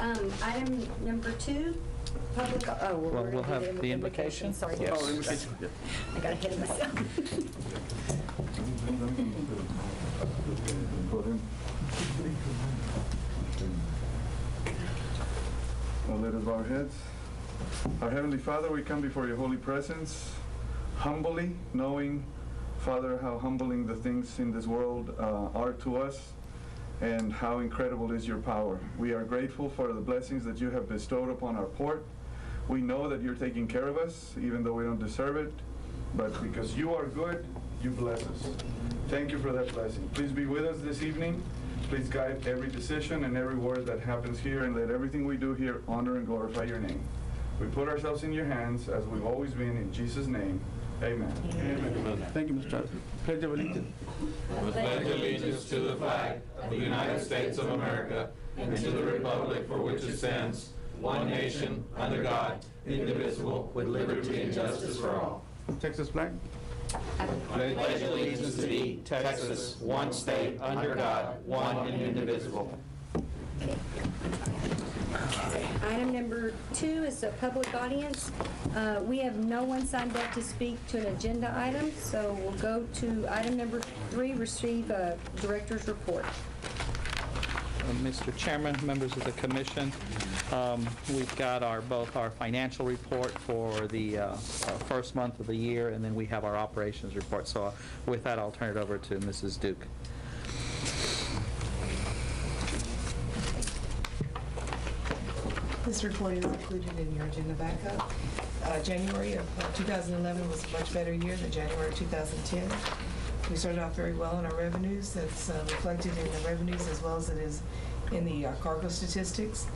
Item number 2, public. Well, we'll have the invocation. Sorry. Yes. Oh, invocation. I got ahead of myself. Well, let us bow our heads. Our Heavenly Father, we come before your holy presence, humbly, knowing, Father, how humbling the things in this world are to us, and how incredible is your power. We are grateful for the blessings that you have bestowed upon our port. We know that you're taking care of us, even though we don't deserve it, but because you are good, you bless us. Thank you for that blessing. Please be with us this evening. Please guide every decision and every word that happens here, and let everything we do here honor and glorify your name. We put ourselves in your hands, as we've always been, in Jesus' name. Amen. Amen. Thank you, Mr. President. Pledge of allegiance. I pledge allegiance to the flag of the United States of America and to the republic for which it stands, one nation, under God, indivisible, with liberty and justice for all. Texas flag. I pledge allegiance to thee, Texas, one state, under God, one and indivisible. Item number 2 is a public audience. We have no one signed up to speak to an agenda item, so we'll go to item number 3, receive a director's report. Mr. Chairman, members of the commission, we've got both our financial report for the first month of the year, and then we have our operations report. So with that, I'll turn it over to Mrs. Duke. This report is included in your agenda backup. January of 2011 was a much better year than January of 2010. We started off very well in our revenues. That's reflected in the revenues as well as it is in the cargo statistics.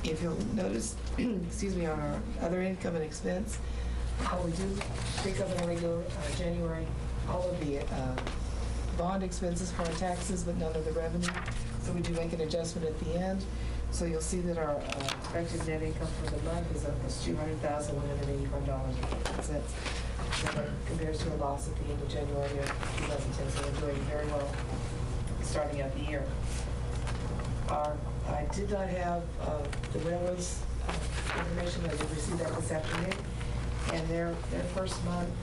If you'll notice, excuse me, on our other income and expense, we do pick up in our regular January all of the bond expenses for our taxes, but none of the revenue. So we do make an adjustment at the end. So you'll see that our expected net income for the month is $200,185.50. That compares to a loss at the end of January of 2010. So we're doing very well starting out the year. I did not have the railroads information. I did receive that this afternoon. And their first month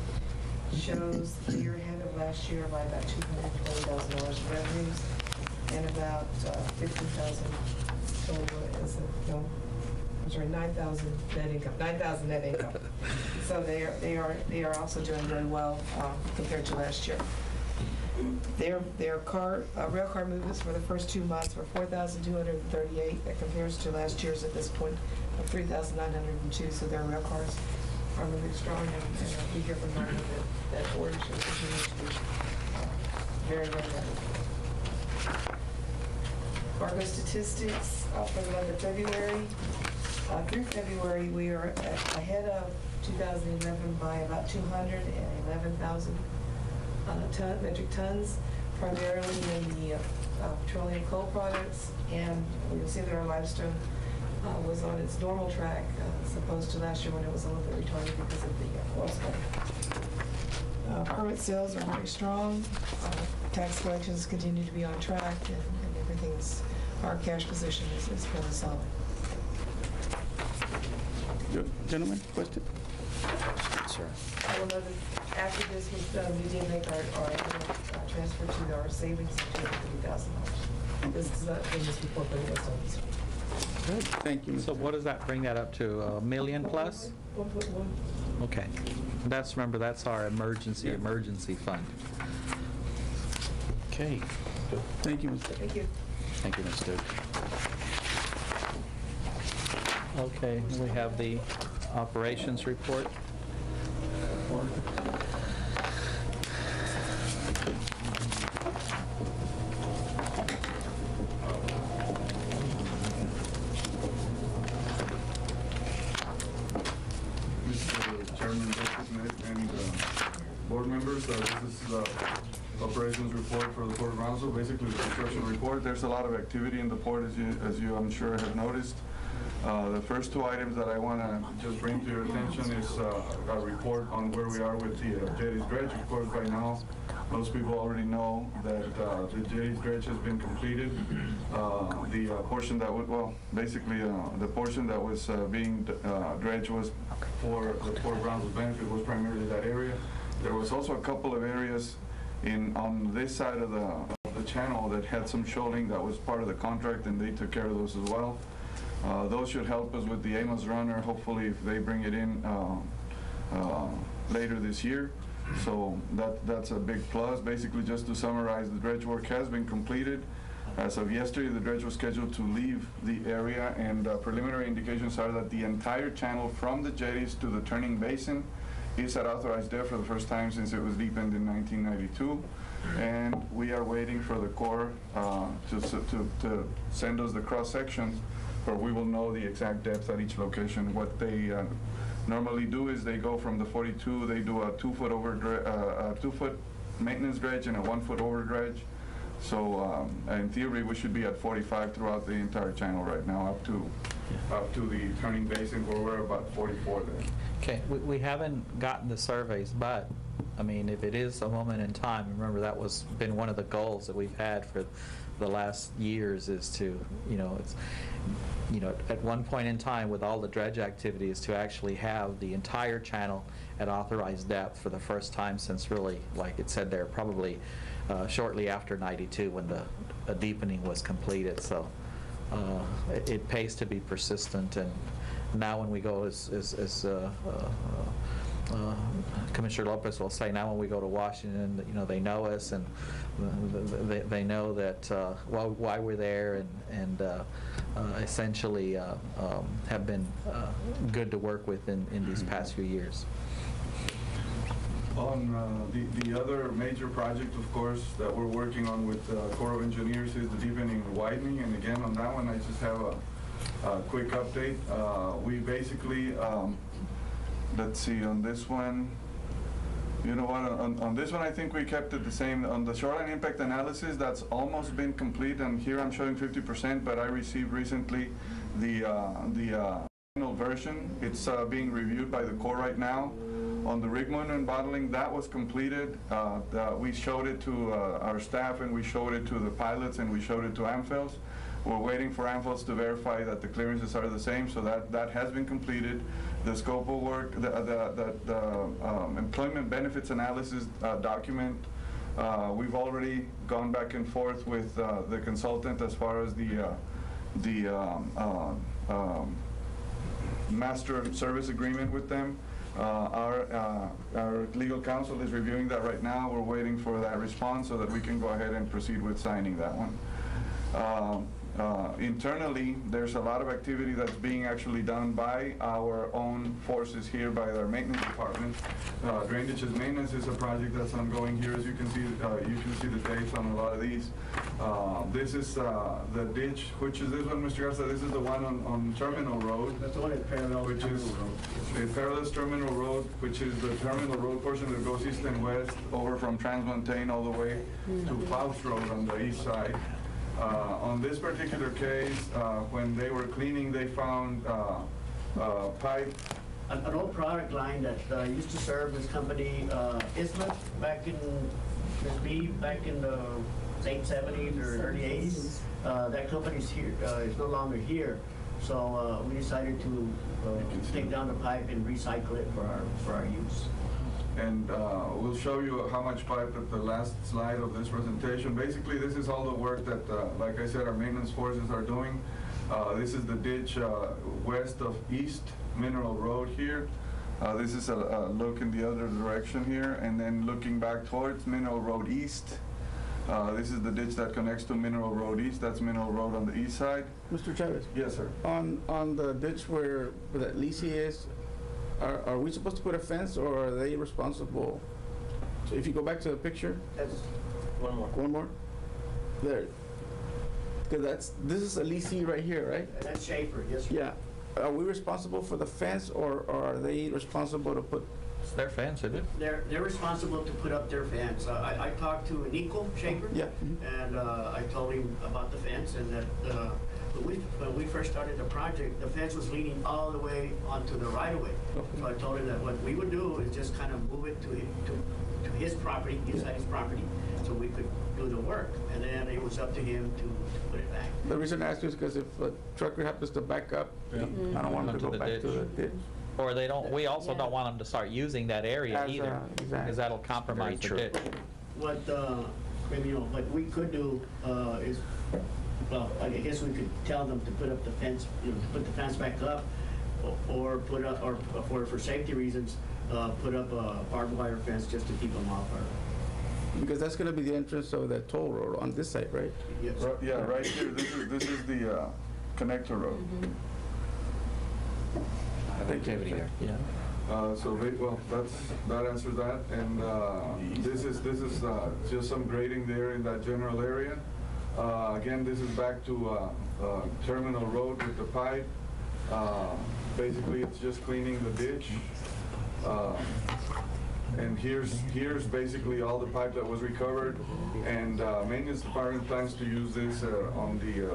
shows the year ahead of last year by about $220,000 in revenues and about $15,000 $9,000 net income. 9,000 net income. So they are also doing very well compared to last year. Their rail car movements for the first 2 months were 4,238. That compares to last year's at this point of 3,902. So their rail cars are moving strong, and we hear from them that orders will continue to be very, very good. Cargo statistics for the month of February. Through February, we are ahead of 2011 by about 211,000 metric tons, primarily in the petroleum coal products, and you'll see that our limestone was on its normal track as opposed to last year when it was a little bit retarded because of the oil spill. Permit sales are very strong. Tax collections continue to be on track, and our cash position is fairly solid. Gentlemen, question? Sir. I will note that after this was done, we did make our transfer to our savings of $250,000. This is not in this report, but it was on this one. Good. Thank you. So what does that bring that up to? $1 million plus? 1.1. Okay. Remember, that's our emergency fund. Okay. Thank you, Mr. Thank you. Thank you, Ms. Duke. Okay, we have the operations report. Mr. Chairman, and board members, this is the operations report for the Port of Brownsville, basically the construction report. There's a lot of activity in the port, as you I'm sure have noticed. The first 2 items that I want to just bring to your attention is a report on where we are with the jetties dredge. Of course, by now, Most people already know that the jetty's dredge has been completed. The portion that would, well, basically the portion that was being dredged was for the Port Brownsville benefit, was primarily that area. There was also a couple of areas on this side of the channel that had some shoaling that was part of the contract, and they took care of those as well. Those should help us with the Amos runner, hopefully, if they bring it in later this year. So that's a big plus. Basically, just to summarize, the dredge work has been completed. As of yesterday, the dredge was scheduled to leave the area, and preliminary indications are that the entire channel from the jetties to the turning basin is at authorized depth for the first time since it was deepened in 1992. And we are waiting for the Corps to send us the cross sections, where we will know the exact depth at each location. What they normally do is they go from the 42, they do a 2-foot maintenance dredge and a 1-foot over dredge. So in theory, we should be at 45 throughout the entire channel right now, up to the turning basin, where we're about 44 there. Okay, we haven't gotten the surveys, but I mean, if it is a moment in time, remember that was been one of the goals that we've had for the last years, is to, at one point in time with all the dredge activities, to actually have the entire channel at authorized depth for the first time since, really, like it said there, probably shortly after '92 when the deepening was completed. So it pays to be persistent, and now when we go, as Commissioner Lopez will say, now when we go to Washington, they know us, and they know that why we're there, and essentially have been good to work with in these past few years. On the other major project, of course, that we're working on with the Corps of Engineers is the deepening and widening. And again, on that one, I just have a quick update. We basically, let's see, on this one, you know what, on this one, I think we kept it the same. On the shoreline impact analysis, that's almost been complete, and here I'm showing 50%, but I received recently the final version. It's being reviewed by the Corps right now. On the Rigmon and bottling, that was completed. We showed it to our staff, and we showed it to the pilots, and we showed it to AmFELS. We're waiting for AmFELS to verify that the clearances are the same, so that has been completed. The scope of work, the employment benefits analysis document, we've already gone back and forth with the consultant as far as the master service agreement with them. Our legal counsel is reviewing that right now. We're waiting for that response so that we can go ahead and proceed with signing that one. Internally, there's a lot of activity that's being actually done by our own forces here, by our maintenance department. Drainage as maintenance is a project that's ongoing here. As you can see the dates on a lot of these. This is the ditch, which is this one, Mr. Garza. This is the one on Terminal Road. That's the one that parallels Terminal Road. It parallels Terminal Road, which is the Terminal Road portion that goes east and west over from Transmontane all the way to Faust Road on the east side. On this particular case, when they were cleaning, they found pipe. An old product line that used to serve this company, Isla, back in the late 70s or early 80s. That company's here, is no longer here. So we decided to take down the pipe and recycle it for our use. And we'll show you how much pipe at the last slide of this presentation. Basically, this is all the work that, like I said, our maintenance forces are doing. This is the ditch west of East Mineral Road here. This is a look in the other direction here, and then looking back towards Mineral Road East. This is the ditch that connects to Mineral Road East. That's Mineral Road on the east side. Mr. Chavez? Yes, sir. On the ditch where that Lisi is, are we supposed to put a fence, or are they responsible? So if you go back to the picture. That's one more. One more? There. Because this is a Lisi right here, right? That's Schaefer, yes, sir. Yeah. Are we responsible for the fence, or are they responsible to put? It's their fence, isn't it? They're responsible to put up their fence. I talked to Nico Schaefer. Yeah. And I told him about the fence, and that when we first started the project, the fence was leaning all the way onto the right-of-way. So I told him that what we would do is just kind of move it to to his property, inside his property, so we could do the work. And then it was up to him to put it back. The reason I ask you is because if a trucker happens to back up, I don't want him to go back to the ditch. Or they don't, we also don't want them to start using that area As, either, exactly. because that'll compromise the ditch. What, maybe, what we could do is, well, I guess we could tell them to put up the fence, to put the fence back up, or put up, or for safety reasons, put up a barbed wire fence just to keep them off our. Because that's gonna be the entrance of that toll road on this side, right? Yes. Yeah, right here, this is the connector road. Activity there. Yeah. Well, that answers that, and this is just some grading there in that general area. Again, this is back to Terminal Road with the pipe. Basically, it's just cleaning the ditch. And here's basically all the pipe that was recovered, and maintenance department plans to use this on the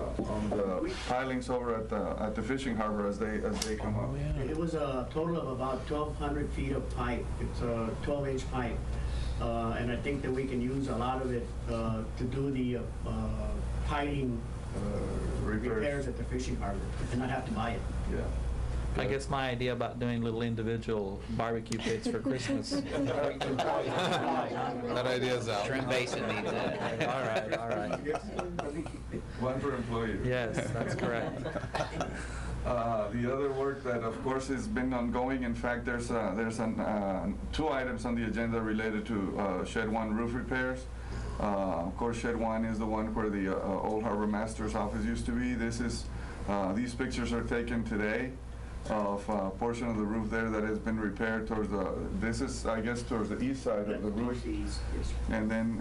pilings over at the fishing harbor as they come up. It was a total of about 1,200 feet of pipe. It's a 12-inch pipe. And I think that we can use a lot of it to do the piling repairs at the fishing harbor and not have to buy it. Yeah. I guess my idea about doing little individual barbecue pits for Christmas. That idea's out. Shrimp Basin needs that. All right. One per employee. Yes, that's correct. The other work that, of course, has been ongoing. In fact, there's two items on the agenda related to Shed 1 roof repairs. Of course, Shed 1 is the one where the old harbor master's office used to be. These pictures are taken today of a portion of the roof there that has been repaired towards this is, I guess, towards the east side of the roof. And then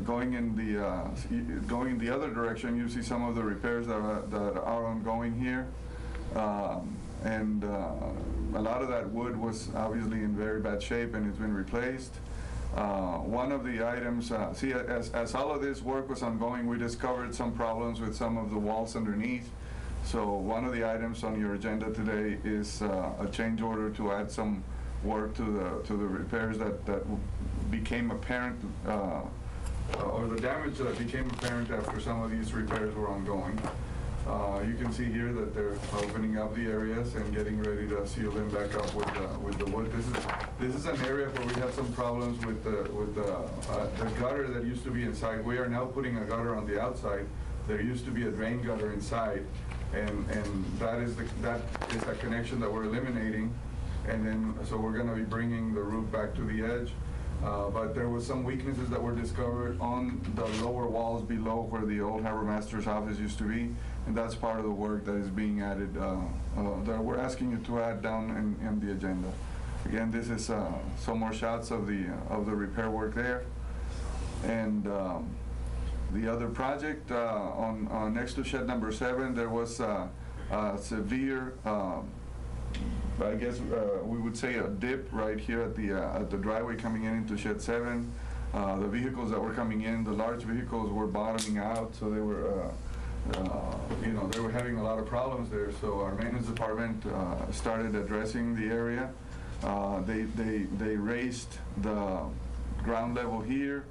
going in the other direction, you see some of the repairs that are ongoing here. And a lot of that wood was obviously in very bad shape, and it's been replaced. One of the items, as all of this work was ongoing, we discovered some problems with some of the walls underneath. So one of the items on your agenda today is a change order to add some work to the repairs that became apparent, or the damage that became apparent after some of these repairs were ongoing. You can see here that they're opening up the areas and getting ready to seal them back up with the wood. This is an area where we had some problems with the gutter that used to be inside. We are now putting a gutter on the outside. There used to be a drain gutter inside, and that is a connection that we're eliminating. And then so we're going to be bringing the roof back to the edge. But there was some weaknesses that were discovered on the lower walls below where the old harbor master's office used to be, and that's part of the work that is being added, that we're asking you to add down in the agenda. Again, this is some more shots of the repair work there. And the other project on next to shed number 7, there was severe, I guess we would say a dip right here at the driveway coming into shed 7. The vehicles that were coming in, the large vehicles, were bottoming out, so they were, they were having a lot of problems there. So our maintenance department started addressing the area. They raised the ground level here,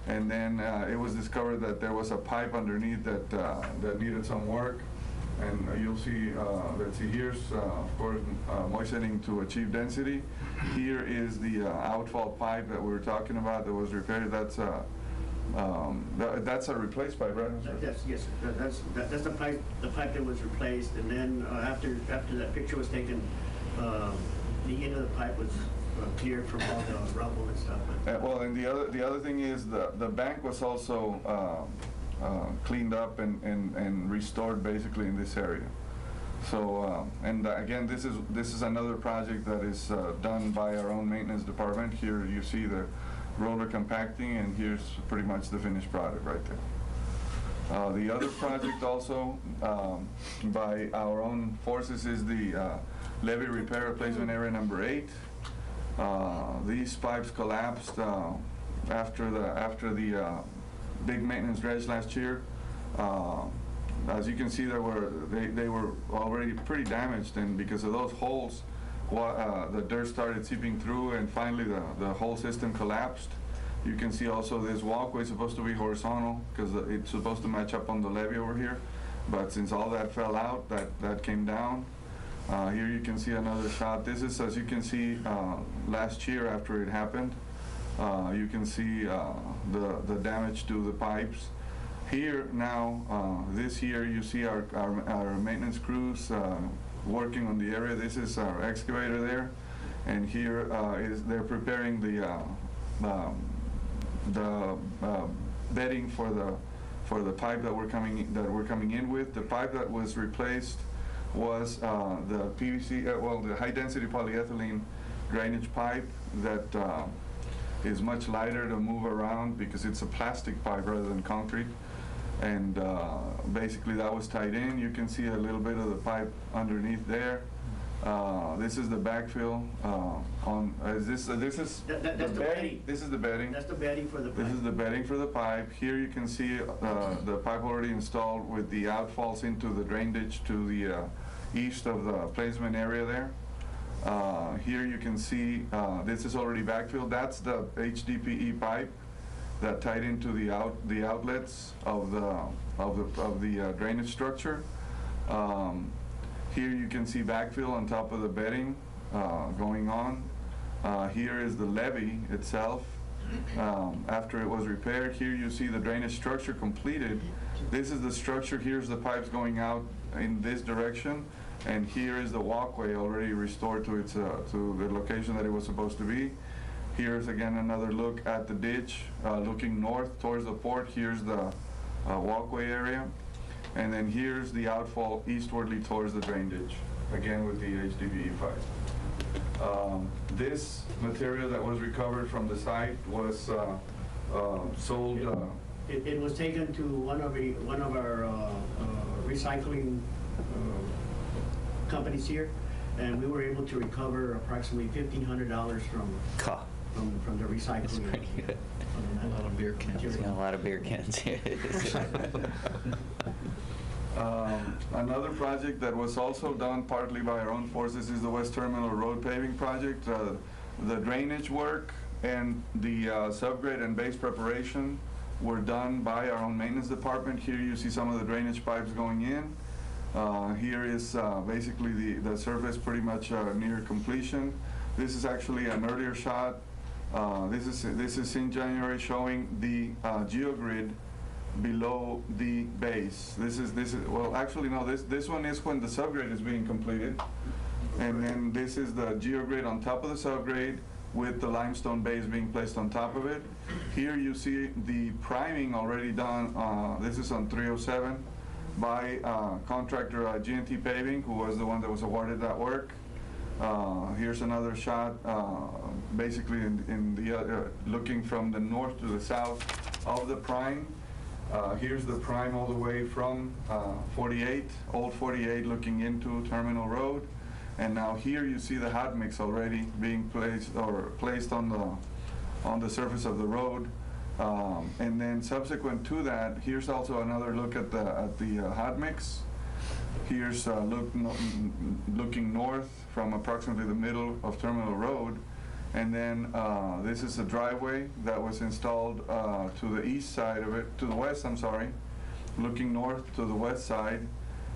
and then it was discovered that there was a pipe underneath that needed some work. And you'll see, here's, of course, moistening to achieve density. Here is the outfall pipe that we were talking about that was repaired. That's a replaced pipe, right? Yes, that's the pipe that was replaced. And then after that picture was taken, the end of the pipe was cleared from all the rubble and stuff. Well, and the other thing is the bank was also cleaned up and restored basically in this area. So and again, this is another project that is done by our own maintenance department. Here you see the roller compacting, and here's pretty much the finished product right there. The other project also by our own forces is the levee repair replacement area number 8. These pipes collapsed after the big maintenance dredge last year. As you can see, they were already pretty damaged, and because of those holes, the dirt started seeping through, and finally the whole system collapsed. You can see also this walkway is supposed to be horizontal because it's supposed to match up on the levee over here. But since all that fell out, that came down. Here you can see another shot. This is, as you can see, last year after it happened. You can see the damage to the pipes. Here now, this year, you see our maintenance crews working on the area. This is our excavator there, and here they're preparing the bedding for the pipe that we're coming in with. The pipe that was replaced was the PVC, the high-density polyethylene drainage pipe that is much lighter to move around because it's a plastic pipe rather than concrete. And basically that was tied in. You can see a little bit of the pipe underneath there. This is the backfill. This is the bedding. This is the bedding. That's the bedding for the pipe. This is the bedding for the pipe. Here you can see the pipe already installed with the outfalls into the drain ditch to the east of the placement area there. Here you can see this is already backfilled. That's the HDPE pipe that tied into the outlets of the drainage structure. Here you can see backfill on top of the bedding going on. Here is the levee itself after it was repaired. Here you see the drainage structure completed. This is the structure. Here's the pipes going out in this direction, and here is the walkway already restored to its to the location that it was supposed to be. Here's again another look at the ditch looking north towards the port. Here's the walkway area. And then here's the outfall eastwardly towards the drain ditch, again with the HDPE pipe. This material that was recovered from the site was sold. It was taken to one of our recycling companies here, and we were able to recover approximately $1,500 from the recycling. That's pretty good. A lot of beer cans. Yeah, a lot of beer cans here. Another project that was also done partly by our own forces is the West Terminal Road paving project. The drainage work and the subgrade and base preparation were done by our own maintenance department. Here you see some of the drainage pipes going in. Here is basically the surface pretty much near completion. This is actually an earlier shot. This is in January showing the geogrid below the base. This is well, actually no, this one is when the subgrade is being completed, and then this is the geogrid on top of the subgrade with the limestone base being placed on top of it. Here you see the priming already done. This is on 307 by contractor G&T Paving, who was the one that was awarded that work. Here's another shot, basically in the looking from the north to the south of the prime. Here's the prime all the way from 48, old 48, looking into Terminal Road. And now here you see the hot mix already being placed on the surface of the road. And then subsequent to that, here's also another look at the hot mix. Here's looking north from approximately the middle of Terminal Road. And then this is a driveway that was installed to the east side of it, to the west, I'm sorry, looking north to the west side.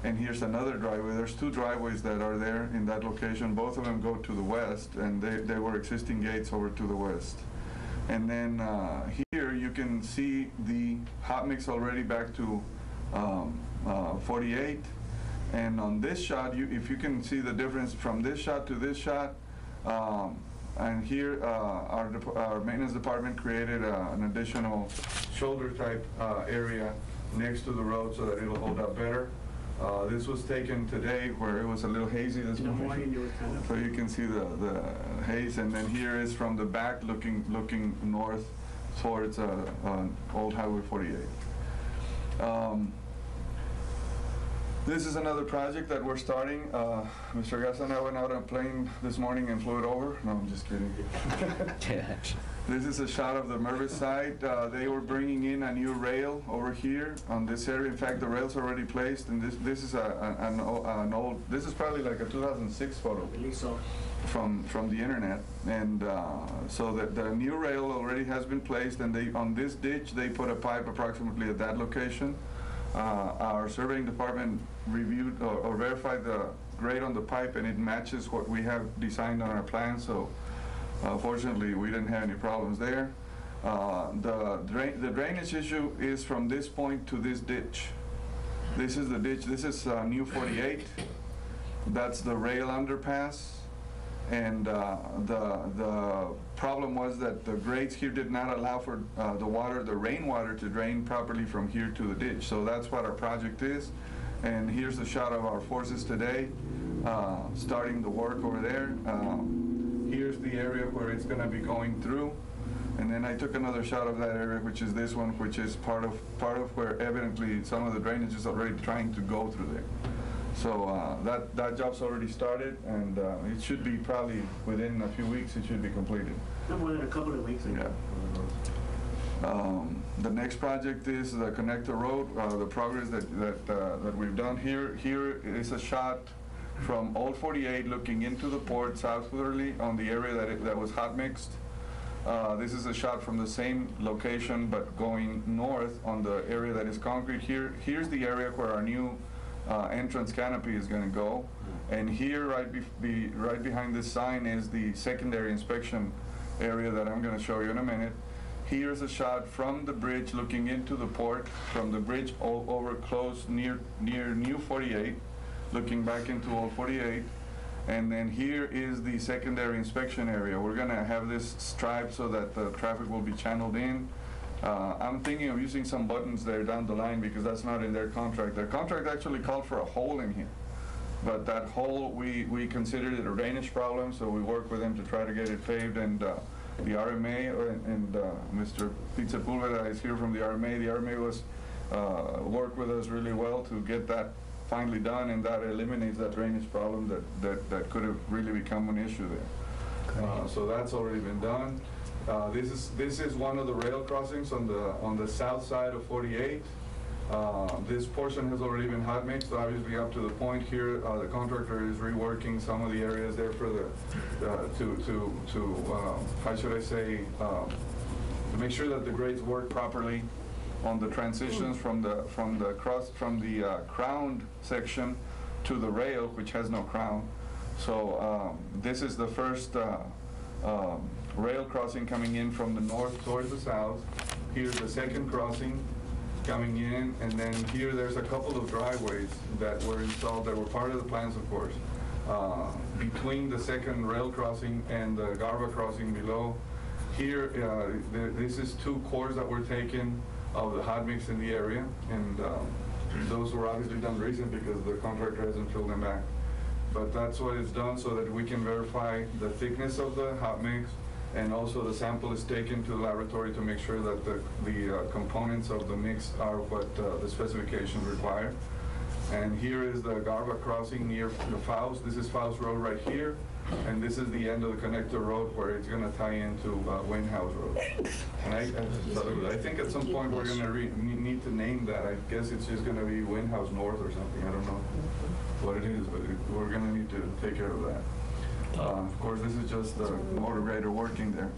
And here's another driveway. There's two driveways that are there in that location. Both of them go to the west, and they were existing gates over to the west. And then here you can see the hot mix already back to 48. And on this shot, if you can see the difference from this shot to this shot, and here our maintenance department created an additional shoulder type area next to the road so that it'll hold up better. This was taken today where it was a little hazy this morning. So you can see the haze, and then here is from the back looking north towards old Highway 48. This is another project that we're starting. Mr. Garza and I went out on a plane this morning and flew it over. No, I'm just kidding. This is a shot of the Mervis side. They were bringing in a new rail over here on this area. In fact, the rail's already placed, and this is an old. This is probably like a 2006 photo. I believe so. From the internet, and so the new rail already has been placed, and on this ditch they put a pipe approximately at that location. Our surveying department reviewed or verified the grade on the pipe, and it matches what we have designed on our plan, so fortunately we didn't have any problems there. The drainage issue is from this point to this ditch. This is the ditch. This is New 48. That's the rail underpass. And the problem was that the grades here did not allow for the rainwater to drain properly from here to the ditch. So that's what our project is. And here's a shot of our forces today, starting the work over there. Here's the area where it's going to be going through. And then I took another shot of that area, which is this one, which is part of where evidently some of the drainage is already trying to go through there. So that job's already started, and it should be probably within a few weeks. It should be completed. No more than a couple of weeks. Yeah. The next project is the Connector Road. The progress that we've done here. Here is a shot from Old 48 looking into the port southwardly on the area that was hot mixed. This is a shot from the same location but going north on the area that is concrete. Here's the area where our new entrance canopy is going to go, and here right behind this sign is the secondary inspection area that I'm going to show you in a minute. Here's a shot from the bridge looking into the port, from the bridge over close near New 48, looking back into Old 48, and then here is the secondary inspection area. We're going to have this striped so that the traffic will be channeled in. I'm thinking of using some buttons there down the line because that's not in their contract. Their contract actually called for a hole in here, but that hole, we considered it a drainage problem, so we worked with them to try to get it paved, and the RMA and Mr. Pizza Pulvera is here from the RMA. The RMA was worked with us really well to get that finally done, and that eliminates that drainage problem that could have really become an issue there. So that's already been done. This is one of the rail crossings on the south side of 48. This portion has already been hot mixed, obviously up to the point here. The contractor is reworking some of the areas there for how should I say, to make sure that the grades work properly on the transitions from the crowned section to the rail, which has no crown. So this is the first rail crossing coming in from the north towards the south. Here's the second crossing coming in, and then here there's a couple of driveways that were installed that were part of the plans, of course, between the second rail crossing and the Garba crossing below. Here, this is 2 cores that were taken of the hot mix in the area, and those were obviously done recently because the contractor hasn't filled them back. But that's what it's done so that we can verify the thickness of the hot mix, and also the sample is taken to the laboratory to make sure that the components of the mix are what the specifications require. And here is the Garba crossing near the Faust. This is Faust Road right here, and this is the end of the connector road where it's going to tie into Windhouse Road. And I think at some point we're going to need to name that. I guess it's just going to be Windhouse North or something. I don't know what it is, but we're going to need to take care of that. Of course, this is just the motor grader working there.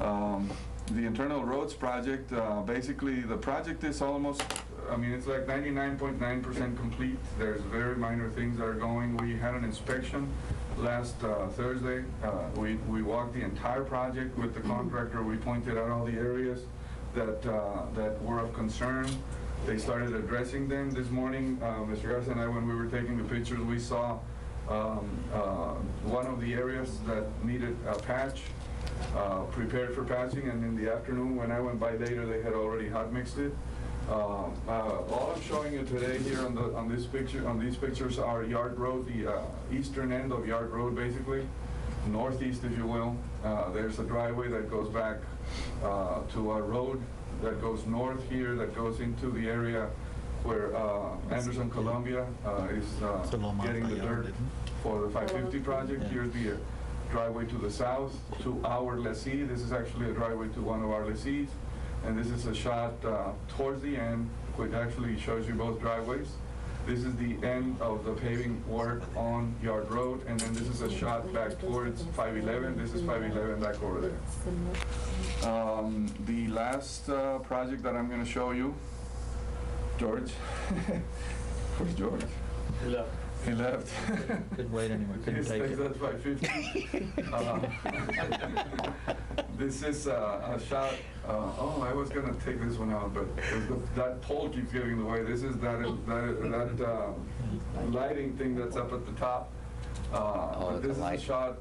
The internal roads project, basically the project is almost, I mean, it's like 99.9% complete. There's very minor things that are going. We had an inspection last Thursday. We walked the entire project with the contractor. We pointed out all the areas that were of concern. They started addressing them this morning. Mr. Garza and I, when we were taking the pictures, we saw one of the areas that needed a patch, prepared for patching, and in the afternoon when I went by later, they had already hot mixed it. All I'm showing you today here on these pictures are Yard Road, the eastern end of Yard Road, basically, northeast, if you will. There's a driveway that goes back to a road that goes north here, that goes into the area where Anderson, Colombia is getting the dirt for the 550 project. Here's the driveway to the south, to our lessee. This is actually a driveway to one of our lessees. And this is a shot towards the end, which actually shows you both driveways. This is the end of the paving work on Yard Road, and then this is a shot back towards 511. This is 511 back over there. The last project that I'm going to show you, George. Where's George? He left. He left. Couldn't wait anymore, couldn't take it. That's 550. This is a shot. Oh, I was gonna take this one out, but that pole keeps getting in the way. This is that lighting thing that's up at the top. This is a shot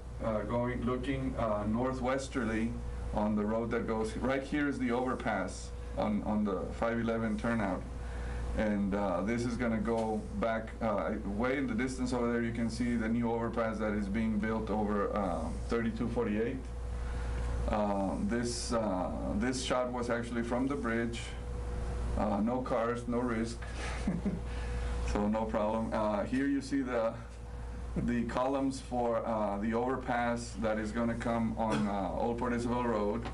looking northwesterly on the road that goes. Right here is the overpass on the 511 turnout. And this is going to go back way in the distance over there. You can see the new overpass that is being built over 3248. This shot was actually from the bridge. No cars, no risk, so no problem. Here you see the columns for the overpass that is going to come on Old Port Isabel Road.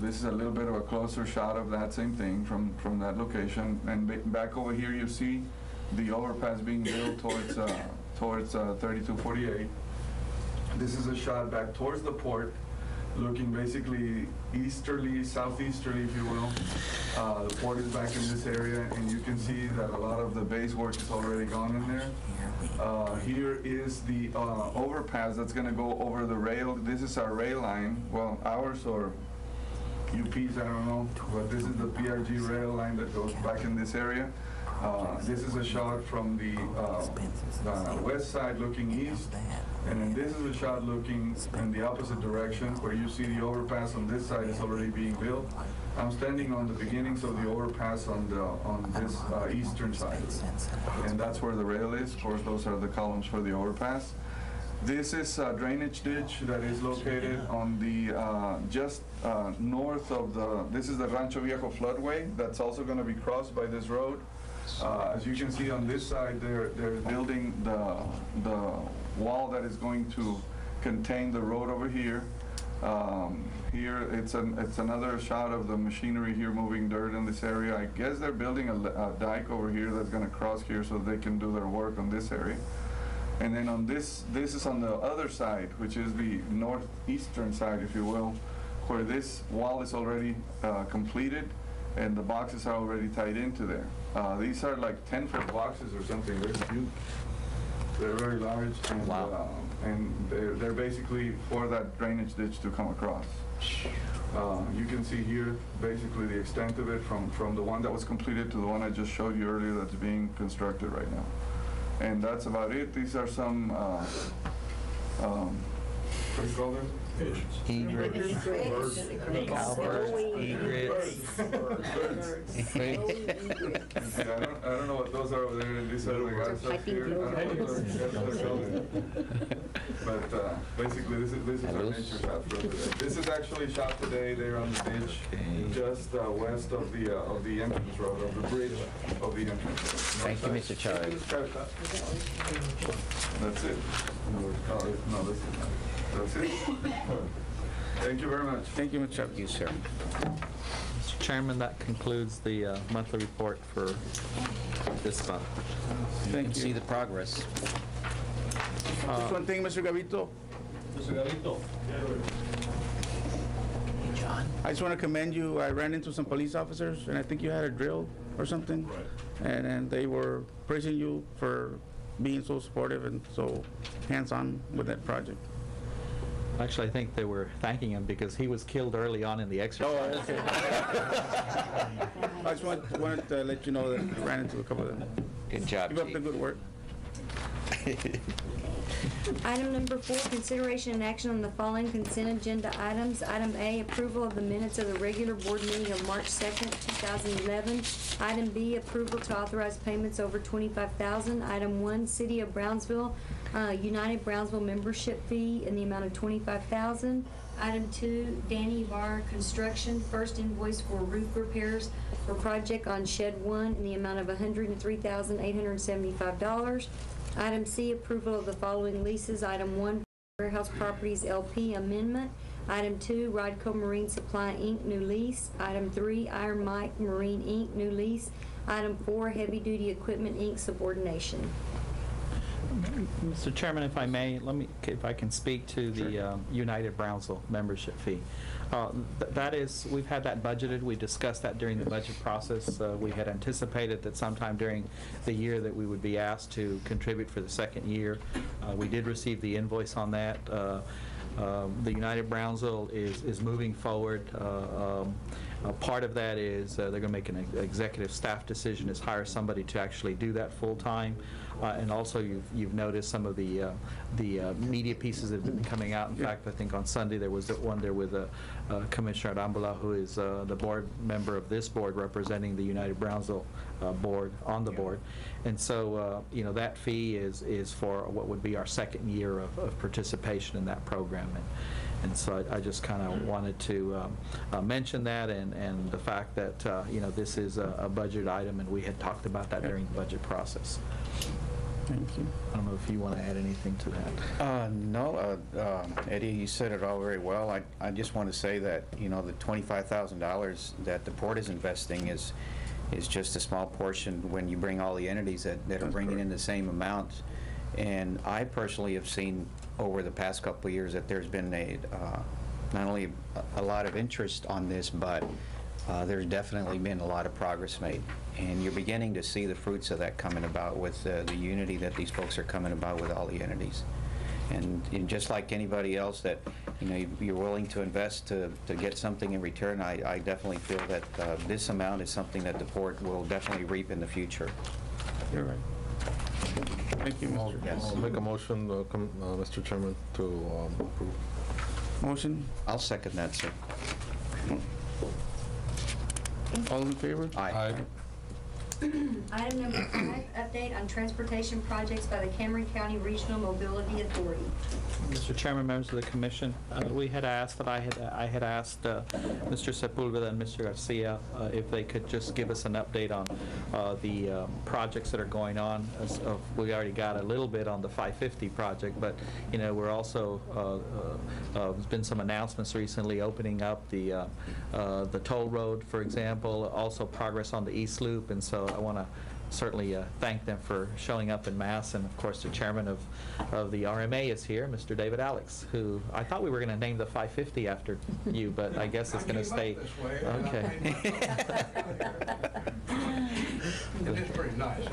This is a little bit of a closer shot of that same thing from that location. And back over here you see the overpass being built towards 3248. This is a shot back towards the port, looking basically easterly, southeasterly, if you will. The port is back in this area, and you can see that a lot of the base work is already gone in there. Here is the overpass that's going to go over the rail. This is our rail line. Well, ours or UP's, I don't know, but this is the PRG rail line that goes back in this area. This is a shot from the west side looking east, and then this is a shot looking in the opposite direction where you see the overpass on this side is already being built. I'm standing on the beginnings of the overpass on this eastern side, and that's where the rail is. Of course, those are the columns for the overpass. This is a drainage ditch that is located on the just north of this is the Rancho Viejo floodway that's also going to be crossed by this road. As you can see on this side, they're building the wall that is going to contain the road over here. Here it's another shot of the machinery here moving dirt in this area. I guess they're building a dike over here that's going to cross here so they can do their work on this area. And then on this is on the other side, which is the northeastern side, if you will, where this wall is already completed and the boxes are already tied into there. These are like 10-foot boxes or something. They're huge. They're very large, and, wow. And they're basically for that drainage ditch to come across. You can see here basically the extent of it from the one that was completed to the one I just showed you earlier that's being constructed right now. And that's about it. These are some, what do you call them? Egrets. Cowbirds. Egrets. I don't know what those are over there, and these are the guys up here. I don't know what they're called. But basically, this is our nature shot for today. This is actually shot today. They're on the ditch, just west of the entrance road, of the bridge of the entrance road. Thank you, Mr. Chavez. That's it. No, that's it. That's it. Thank you very much. Thank you, Mr. Chavez. Thank you, sir. Mr. Chairman, that concludes the monthly report for this month. You Thank can you. see the progress. Just one thing, Mr. Gavito. Mr. Gavito. Hey, John. I just want to commend you. I ran into some police officers, and I think you had a drill or something. Right. And they were praising you for being so supportive and so hands-on with that project. Actually, I think they were thanking him because he was killed early on in the exercise. Oh, okay. I just wanted to let you know that I ran into a couple of them. Good job, Keep up the Chief. good work. Item number 4, consideration and action on the following consent agenda items. Item A, approval of the minutes of the regular board meeting of March 2nd, 2011. Item B, approval to authorize payments over $25,000. Item 1, City of Brownsville, United Brownsville membership fee in the amount of $25,000. Item 2, Danny Bar Construction, first invoice for roof repairs for project on Shed 1 in the amount of $103,875. Item C, approval of the following leases. Item 1, Warehouse Properties LP amendment. Item 2, Rodco Marine Supply Inc. new lease. Item 3, Iron Mike Marine Inc. new lease. Item 4, Heavy Duty Equipment Inc. subordination. Mr. Chairman, if I may, if I can speak to the United Brownsville membership fee. That is, we've had that budgeted. We discussed that during the budget process. We had anticipated that sometime during the year that we would be asked to contribute for the second year. We did receive the invoice on that. The United Brownsville is moving forward. Part of that is they're going to make an executive staff decision, is hire somebody to actually do that full time. And also you've noticed some of the media pieces that have been coming out. In fact, I think on Sunday there was one there with Commissioner Arambula, who is the board member of this board representing the United Brownsville board on the board. And so you know, that fee is for what would be our second year of participation in that program. And so I just kind of wanted to mention that, and the fact that you know, this is a budget item, and we had talked about that during the budget process. Thank you. I don't know if you want to add anything to that. No, Eddie, you said it all very well. I just want to say that, you know, the $25,000 that the port is investing is just a small portion when you bring all the entities that are bringing in the same amount. And I personally have seen over the past couple of years that there's been not only a lot of interest on this, but there's definitely been a lot of progress made. And you're beginning to see the fruits of that coming about with the unity that these folks are coming about with all the entities. And just like anybody else that, you know, you're willing to invest to get something in return, I definitely feel that this amount is something that the port will definitely reap in the future. You're right. Thank you, Mr. I'll make a motion, Mr. Chairman, to approve. Motion? I'll second that, sir. All in favor? Aye. Item number 5, update on transportation projects by the Cameron County Regional Mobility Authority. Mr. Chairman, members of the commission, we had asked I had asked Mr. Sepulveda and Mr. Garcia if they could just give us an update on the projects that are going on. We already got a little bit on the 550 project, but you know, we're also there's been some announcements recently opening up the toll road, for example, also progress on the East Loop, and so I want to certainly thank them for showing up en masse. And of course the chairman of the RMA is here, Mr. David Alex, who I thought we were going to name the 550 after you, but I guess it's going to stay. Okay. It is pretty nice.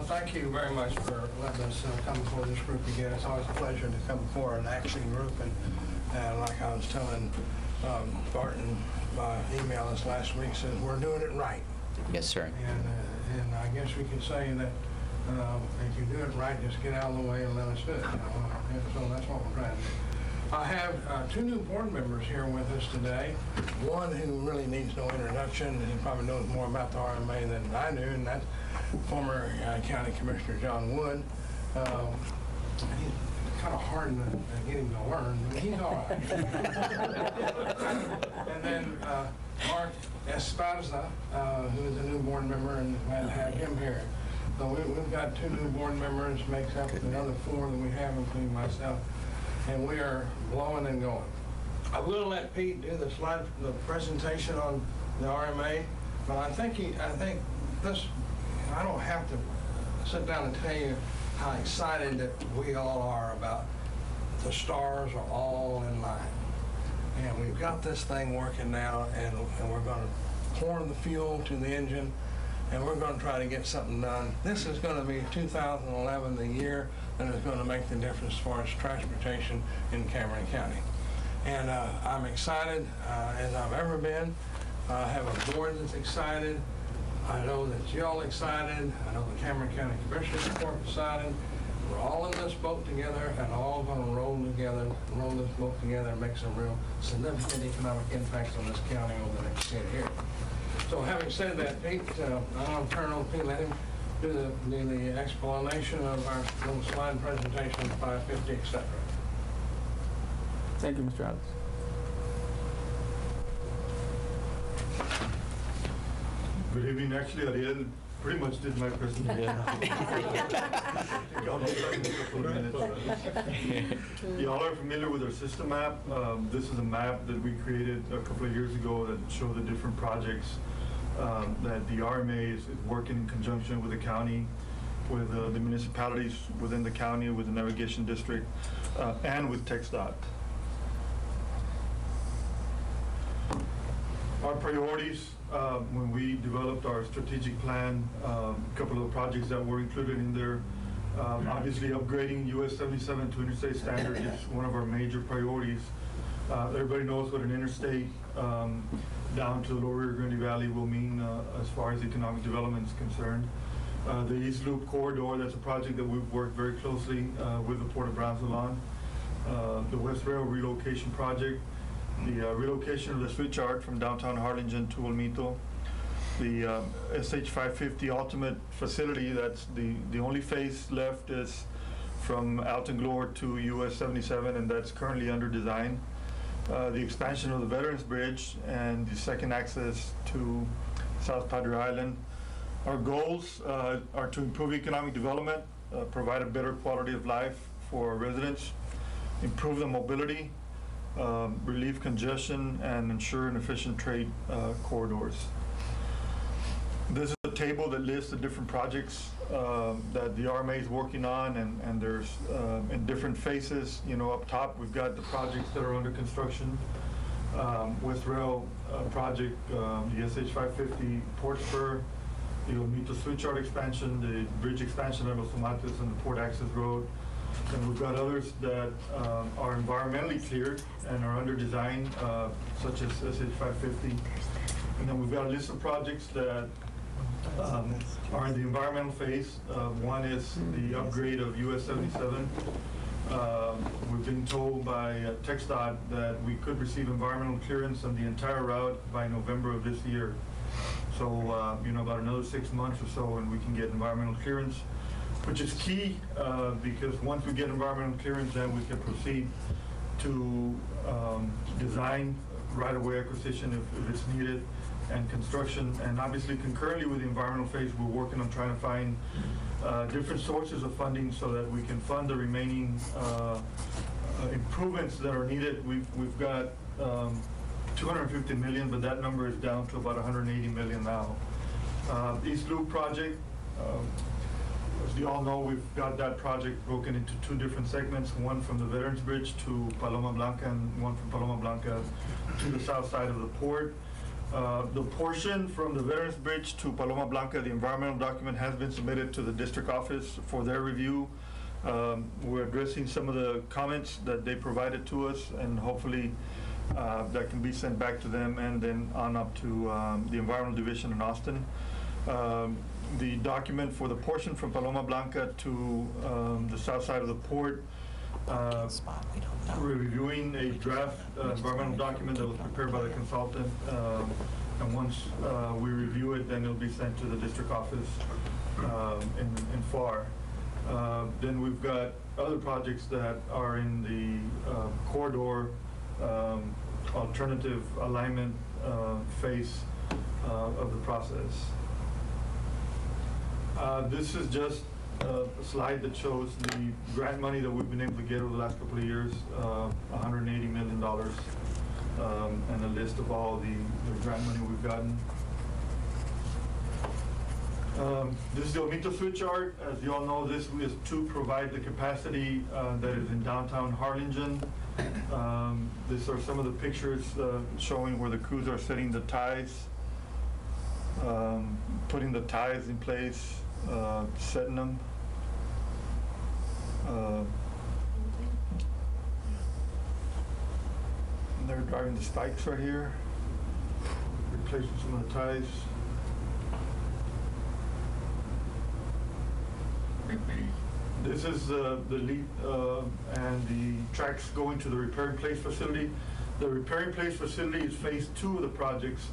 Thank you very much for letting us come before this group again. It's always a pleasure to come before an action group, and like I was telling Barton by email this last week, says we're doing it right. Yes, sir. And I guess we could say that if you do it right, just get out of the way and let us do it. You know? And so that's what we're trying to do. I have 2 new board members here with us today. One who really needs no introduction. He probably knows more about the RMA than I do, and that's former County Commissioner John Wood. He's kind of hard to get him to learn, but he's all right. And then Mark Esparza, who is a new board member, and glad to have him here. So we've got 2 new board members, makes up another 4 that we have, including myself, and we are blowing and going. I will let Pete do the presentation on the RMA, but I think this, I don't have to sit down and tell you how excited that we all are about the stars are all in line. And we've got this thing working now, and we're going to pour the fuel to the engine, and we're going to try to get something done. This is going to be 2011, the year that is going to make the difference as far as transportation in Cameron County. And I'm excited as I've ever been. I have a board that's excited. I know that y'all excited. I know the Cameron County Commissioners Court excited. We're all in this boat together, and all going to roll this boat together, and make some real significant economic impacts on this county over the next 10 years. So having said that, Pete, I'm going to turn over to Pete, let him do the explanation of our little slide presentation, 550, etc. Thank you, Mr. Alex. Good evening. Actually, Ariel pretty much did my presentation. Y'all are familiar with our system map. This is a map that we created a couple of years ago that show the different projects that the RMA is working in conjunction with the county, with the municipalities within the county, with the navigation district, and with TxDOT. Our priorities when we developed our strategic plan, a couple of the projects that were included in there, obviously upgrading US 77 to interstate standard is one of our major priorities. Everybody knows what an interstate down to the lower Rio Grande Valley will mean as far as economic development is concerned. The East Loop Corridor, that's a project that we've worked very closely with the Port of Brownsville on. The West Rail relocation project, the relocation of the switch yard from downtown Harlingen to Olmito, the SH 550 Ultimate facility, that's the only phase left is from Alton Glore to US 77, and that's currently under design. The expansion of the Veterans Bridge and the second access to South Padre Island. Our goals are to improve economic development, provide a better quality of life for our residents, improve the mobility, relieve congestion, and ensure an efficient trade corridors. This is a table that lists the different projects that the RMA is working on, and there's in different phases. You know, up top we've got the projects that are under construction. West Rail project, the SH 550 Port Spur, the Olmito Switch Yard expansion, the bridge expansion of Los Tomates and the Port Access Road. And we've got others that are environmentally cleared and are under design, such as SH 550. And then we've got a list of projects that are in the environmental phase. One is the upgrade of US 77. We've been told by TxDOT that we could receive environmental clearance on the entire route by November of this year. So, you know, about another 6 months or so, and we can get environmental clearance, which is key because once we get environmental clearance, then we can proceed to design right-of-way acquisition if it's needed, and construction. And obviously, concurrently with the environmental phase, we're working on trying to find different sources of funding so that we can fund the remaining improvements that are needed. We've got 250 million, but that number is down to about 180 million now. East Loop project, as you all know, we've got that project broken into two different segments, one from the Veterans Bridge to Paloma Blanca and one from Paloma Blanca to the south side of the port. The portion from the Veterans Bridge to Paloma Blanca, the environmental document has been submitted to the district office for their review. We're addressing some of the comments that they provided to us, and hopefully that can be sent back to them and then on up to the Environmental Division in Austin. The document for the portion from Paloma Blanca to the south side of the port, we're reviewing a draft environmental document that was prepared by the consultant, and once we review it, then it'll be sent to the district office in FAR. Then we've got other projects that are in the corridor alternative alignment phase of the process. This is just a slide that shows the grant money that we've been able to get over the last couple of years, $180 million, and a list of all the grant money we've gotten. This is the Olmito Switch Yard. As you all know, this is to provide the capacity that is in downtown Harlingen. These are some of the pictures showing where the crews are setting the ties, putting the ties in place, setting them. They're driving the spikes right here, replacing some of the ties. This is the lead and the tracks going to the repair and place facility. The repair and place facility is phase 2 of the projects.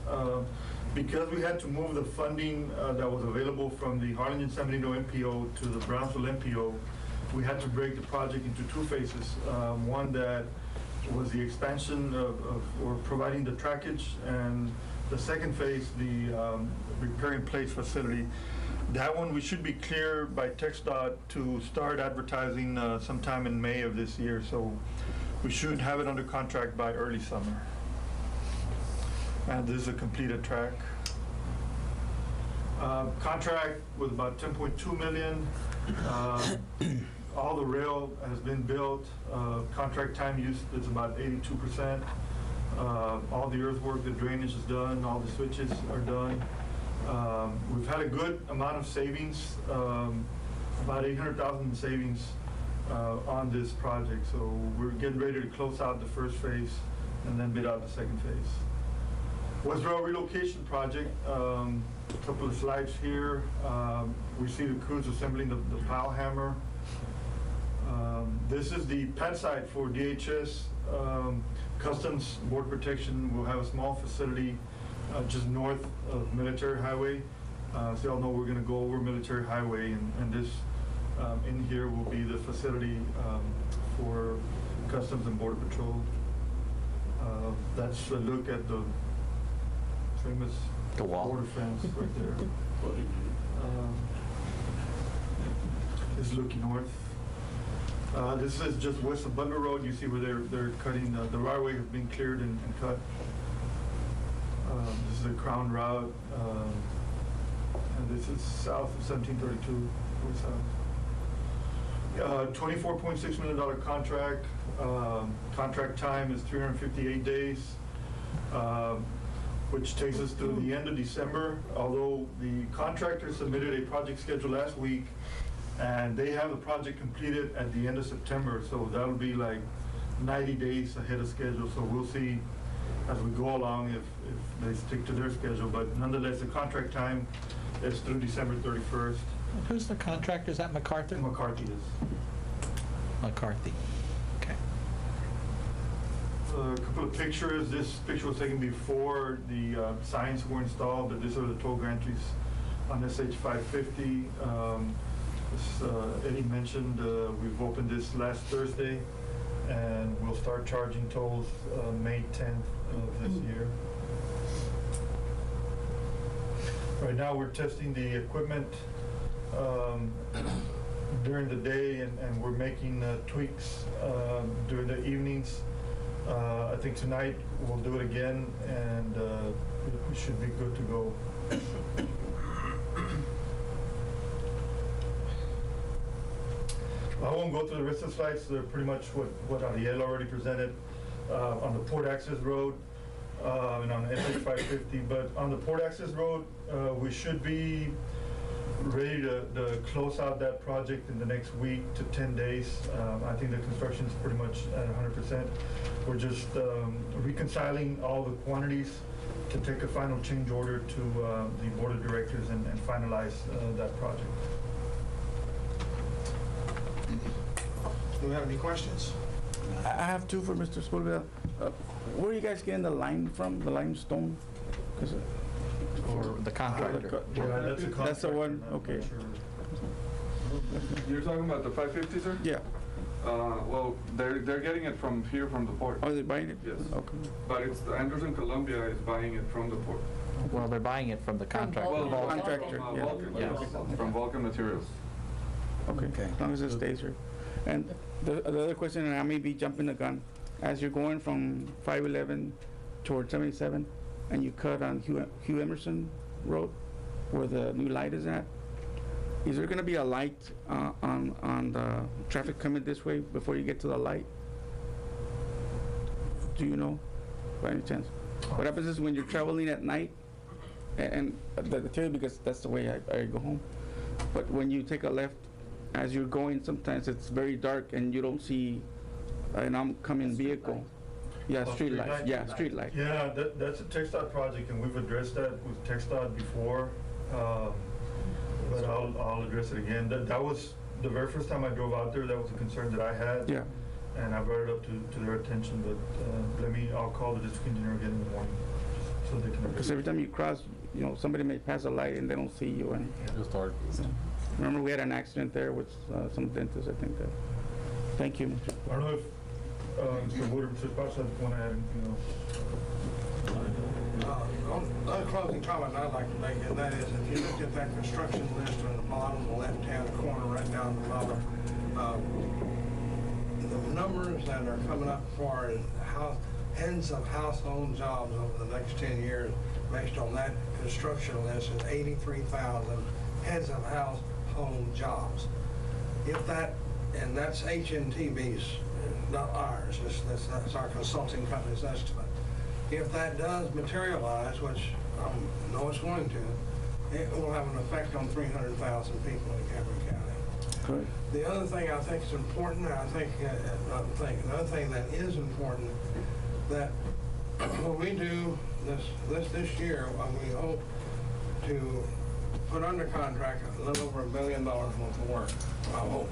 Because we had to move the funding that was available from the Harlingen San Benito MPO to the Brownsville MPO, we had to break the project into 2 phases. One that was the expansion or providing the trackage, and the second phase, the repair in place facility. That one, we should be clear by TxDOT to start advertising sometime in May of this year, so we should have it under contract by early summer. And this is a completed track. Contract was about $10.2 million. All the rail has been built. Contract time used is about 82%. All the earthwork, the drainage is done, all the switches are done. We've had a good amount of savings, about $800,000 in savings on this project. So we're getting ready to close out the first phase and then bid out the second phase. West Rail relocation project, a couple of slides here. We see the crews assembling the pile hammer. This is the pad site for DHS. Customs Border Protection will have a small facility just north of Military Highway. So y'all know we're going to go over Military Highway, and this in here will be the facility for Customs and Border Patrol. That's a look at the famous border fence right there. It's looking north. This is just west of Butler Road. You see where they're cutting, the right of way has been cleared and cut. This is a Crown route, and this is south of 1732, south. $24.6 million contract. Contract time is 358 days, which takes us to the end of December, although the contractor submitted a project schedule last week, and they have the project completed at the end of September, so that'll be like 90 days ahead of schedule. So we'll see as we go along if they stick to their schedule, but nonetheless, the contract time is through December 31st. Who's the contractor? Is that MacArthur? McCarthy is. McCarthy. Okay. A couple of pictures. This picture was taken before the signs were installed, but these are the toll gantries on SH 550. Eddie mentioned we've opened this last Thursday, and we'll start charging tolls May 10th of this year. Right now we're testing the equipment during the day, and we're making tweaks during the evenings. I think tonight we'll do it again, and we should be good to go. I won't go through the rest of the slides. They're pretty much what Ariel already presented on the port access road and on SH 550. But on the port access road, we should be ready to close out that project in the next week to 10 days. I think the construction is pretty much at 100%. We're just reconciling all the quantities to take a final change order to the board of directors and finalize that project. Do we have any questions? I have two for Mr. Sepulveda. Where are you guys getting the lime from, the limestone? Or the contractor? Yeah, That's the one, okay. You're talking about the 550, sir? Yeah. Well, they're getting it from here, from the port. Oh, they're buying it? Yes. Okay. But it's Anderson Columbia is buying it from the port. Well, they're buying it from the contractor. Well, Contractor, from, yeah. Vulcan, Yes. from Vulcan Materials. Okay, as long as it stays here. And the other question, and I may be jumping the gun, as you're going from 511 towards 77, and you cut on Hugh Emerson Road, where the new light is at, is there gonna be a light on the traffic coming this way before you get to the light? Do you know, by any chance? What happens is when you're traveling at night, and I tell you because that's the way I go home, but when you take a left, as you're going, sometimes it's very dark and you don't see an oncoming vehicle. Yeah, street light. Yeah, street light. Yeah, that's a TxDOT project, and we've addressed that with TxDOT before, but I'll address it again. That was the very first time I drove out there. That was a concern that I had. Yeah. And I brought it up to their attention, but I'll call the district engineer again in the morning, so they can. Because every time you cross, you know, somebody may pass a light and they don't see you. And Just hard. remember, we had an accident there with some dentists, I think. Thank you, Mr. I don't know if Mr. Woodard, Mr. Spotswood, want to add anything else? Another closing comment I'd like to make, and that is, if you look at that construction list on the bottom left-hand corner, right down the bottom, the numbers that are coming up for tens of household jobs over the next 10 years, based on that construction list, is 83,000 heads of household jobs. If that, and that's HNTB's, not ours, that's our consulting company's estimate. If that does materialize, which I know it's going to, it will have an effect on 300,000 people in Cameron County. Correct. The other thing I think is important, another thing that is important, that when we do this year, we hope to put under contract a little over $1 billion worth of work, I hope.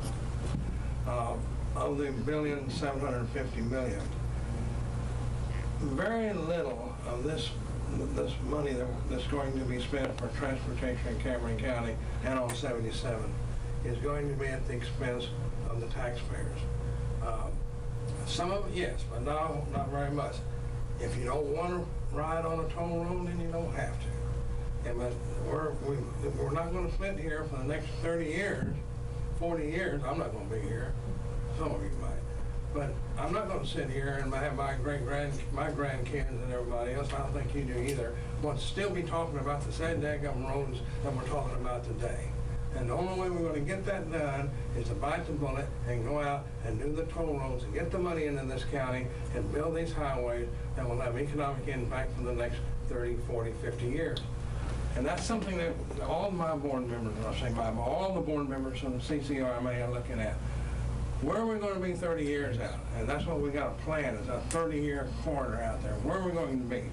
Of the $1.75 billion. Very little of this money that's going to be spent for transportation in Cameron County and on 77 is going to be at the expense of the taxpayers. Some of it, yes, but not very much. If you don't want to ride on a toll road, then you don't have to. But we're not going to sit here for the next 30 years, 40 years. I'm not going to be here. Some of you might. But I'm not going to sit here and have my grandkids and everybody else, I don't think you do either, want to still be talking about the same daggum roads that we're talking about today. And the only way we're going to get that done is to bite the bullet and go out and do the toll roads and get the money into this county and build these highways that will have economic impact for the next 30, 40, 50 years. And that's something that all my board members, all the board members from the CCRMA are looking at. Where are we going to be 30 years out? And that's what we got to plan, is a 30-year corridor out there. Where are we going to be?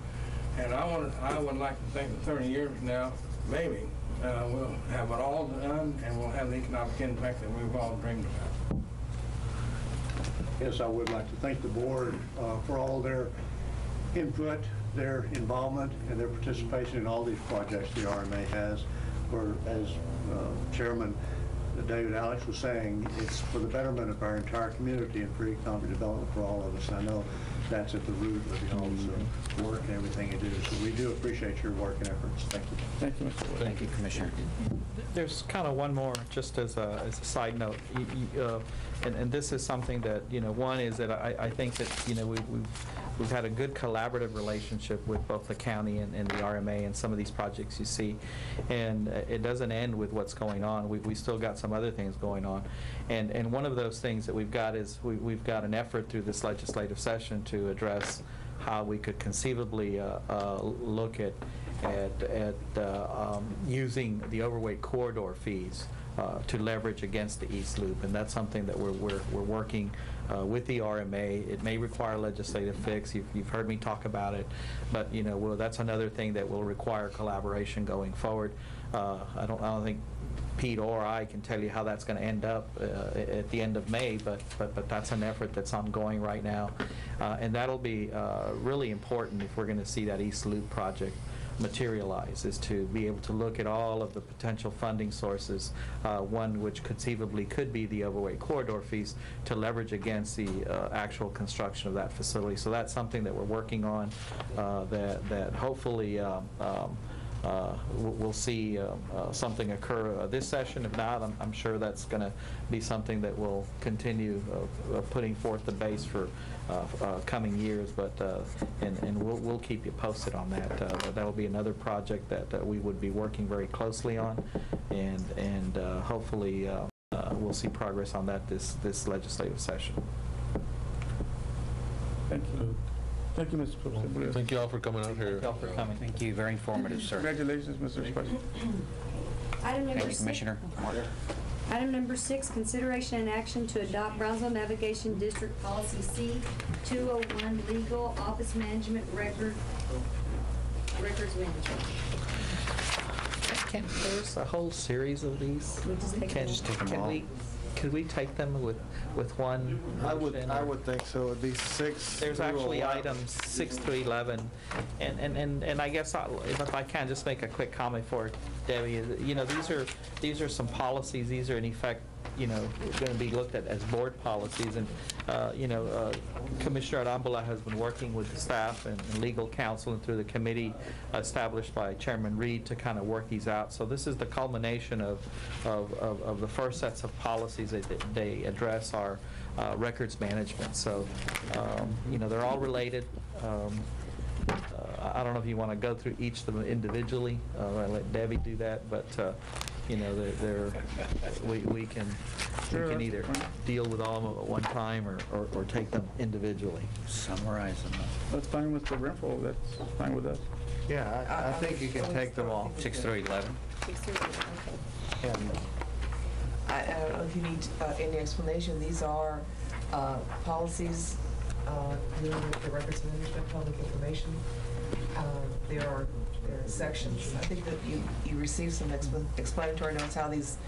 And I would like to think that 30 years from now, maybe, we'll have it all done and we'll have the economic impact that we've all dreamed about. Yes, I would like to thank the board for all their input, their involvement, and their participation in all these projects the RMA has. For, as Chairman David Alex was saying, it's for the betterment of our entire community and for economic development for all of us. I know that's at the root of y'all's work and everything you do. So we do appreciate your work and efforts. Thank you. Thank you, Mr. Wood. Thank you, Commissioner. There's kind of one more, just as a side note, and this is something that, one is that I think that, we've had a good collaborative relationship with both the county and the RMA and some of these projects you see, and it doesn't end with what's going on. We still got some other things going on, and one of those things that we've got is we've got an effort through this legislative session to address how we could conceivably look at using the overweight corridor fees to leverage against the East Loop, and that's something that we're working with the RMA. It may require a legislative fix. You've heard me talk about it, but that's another thing that will require collaboration going forward. I don't think Pete or I can tell you how that's going to end up at the end of May, but that's an effort that's ongoing right now, and that'll be really important if we're going to see that East Loop project materialize, is to be able to look at all of the potential funding sources, one which conceivably could be the overweight corridor fees, to leverage against the actual construction of that facility. So that's something that we're working on, that hopefully we'll see something occur this session. If not, I'm sure that's going to be something that will continue putting forth the base for coming years. But and we'll keep you posted on that. That will be another project that we would be working very closely on, and hopefully we'll see progress on that this legislative session. Thank you. Thank you, Mr. President. Thank you all for coming out here. Thank you all for coming. Thank you. Very informative, sir. Congratulations, Mr. Spicer. Item number Thank you, Commissioner. Item number 6, consideration and action to adopt Brownsville Navigation District Policy C-201, Legal Office Management Records Management. There's a whole series of these. We just take them all. Could we take them with one motion? I would think so. It'd be 6. There's actually items 6 through 11, and I guess if I can just make a quick comment for Debbie, is, you know, these are some policies. These are in effect, you know, going to be looked at as board policies. And, you know, Commissioner Arambula has been working with the staff and legal counsel and through the committee established by Chairman Reed to kind of work these out. So this is the culmination of the first sets of policies that they address our records management. So, you know, they're all related. I don't know if you want to go through each of them individually. I'll let Debbie do that, but you know, we can either deal with all of them at one time or take them individually. Summarize them. That's fine with the rental, that's fine with us. Yeah, I think you can take them all. 6 through 11. 6 through 11, okay. I don't know if you need any explanation. These are policies dealing with the records management, public information. There are sections. I think that you received some explanatory notes how these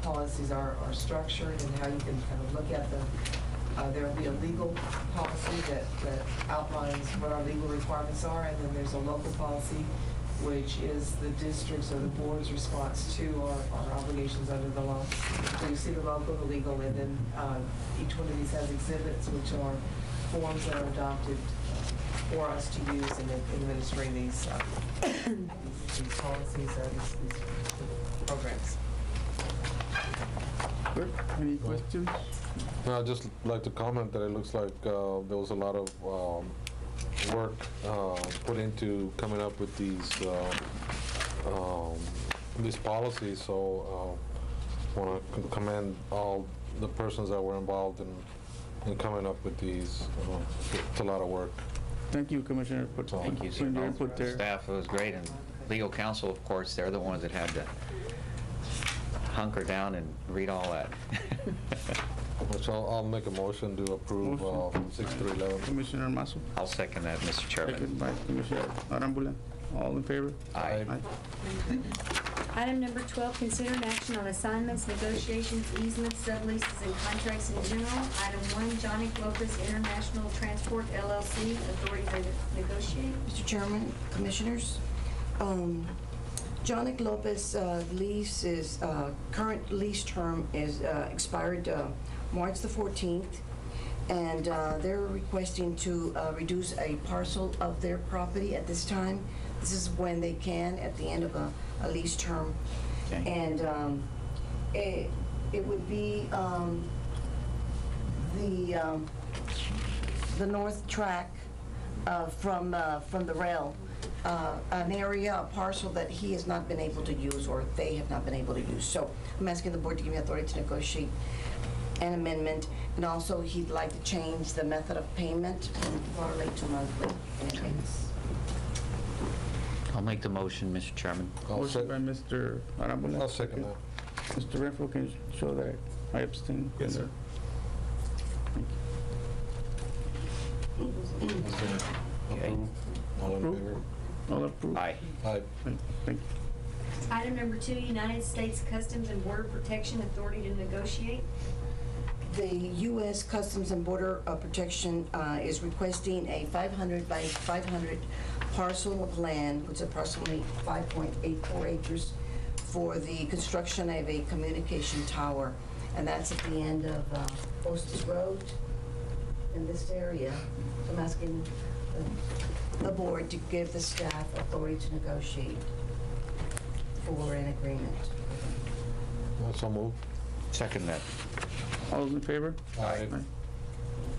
policies are structured and how you can kind of look at them. There will be a legal policy that outlines what our legal requirements are, and then there's a local policy, which is the district's or the board's response to our obligations under the law. So you see the local, the legal, and then each one of these has exhibits, which are forms that are adopted for us to use in administering these policies or these programs. Good. Any questions? No, I'd just like to comment that it looks like there was a lot of work put into coming up with these policies. So I want to commend all the persons that were involved in coming up with these. It's a lot of work. Thank you, Commissioner. Thank you, Putting your input there. Staff, it was great, and legal counsel, of course, they're the ones that had to hunker down and read all that. So I'll make a motion to approve 6 through 11. Commissioner Masso. I'll second that, Mr. Chairman. Second by Commissioner Arambula. All in favor? Aye. Item number 12, consider an action on assignments, negotiations, easements, subleases, and contracts in general. Item 1, Johnny Lopez International Transport LLC, authority to negotiate. Mr. Chairman, Commissioners, Johnny Lopez lease is, current lease term is expired March the 14th, and they're requesting to reduce a parcel of their property at this time. This is when they can, at the end of a lease term. Okay. And it would be the north track from the rail, an area, a parcel that he has not been able to use, or they have not been able to use. So I'm asking the board to give me authority to negotiate an amendment, and also he'd like to change the method of payment from quarterly to monthly in advance. I'll make the motion, Mr. Chairman. Motion by Mr. Arambula. I'll second that. Mr. Renfro, can you show that I abstain? Yes, sir. Okay. All in favor? All approved? Aye. Aye. Thank you. Item number 2, United States Customs and Border Protection authority to negotiate. The U.S. Customs and Border Protection is requesting a 500 by 500 parcel of land, which is approximately 5.84 acres, for the construction of a communication tower. And that's at the end of Hostess Road in this area. So I'm asking the board to give the staff authority to negotiate for an agreement. Also move. Second that. All those in favor? Aye.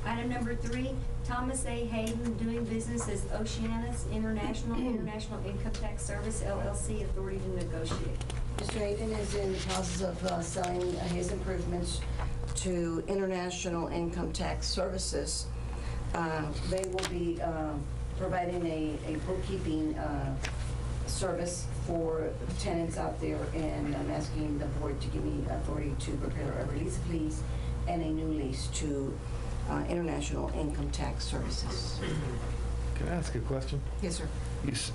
Item number 3, Thomas A. Hayden, doing business as Oceanus International Income Tax Service LLC, authority to negotiate. Mr. Hayden is in the process of selling his improvements to International Income Tax Services. They will be providing a bookkeeping service for tenants out there, and I'm asking the board to give me authority to prepare a release of lease and a new lease to International Income Tax Services. Can I ask a question? Yes, sir.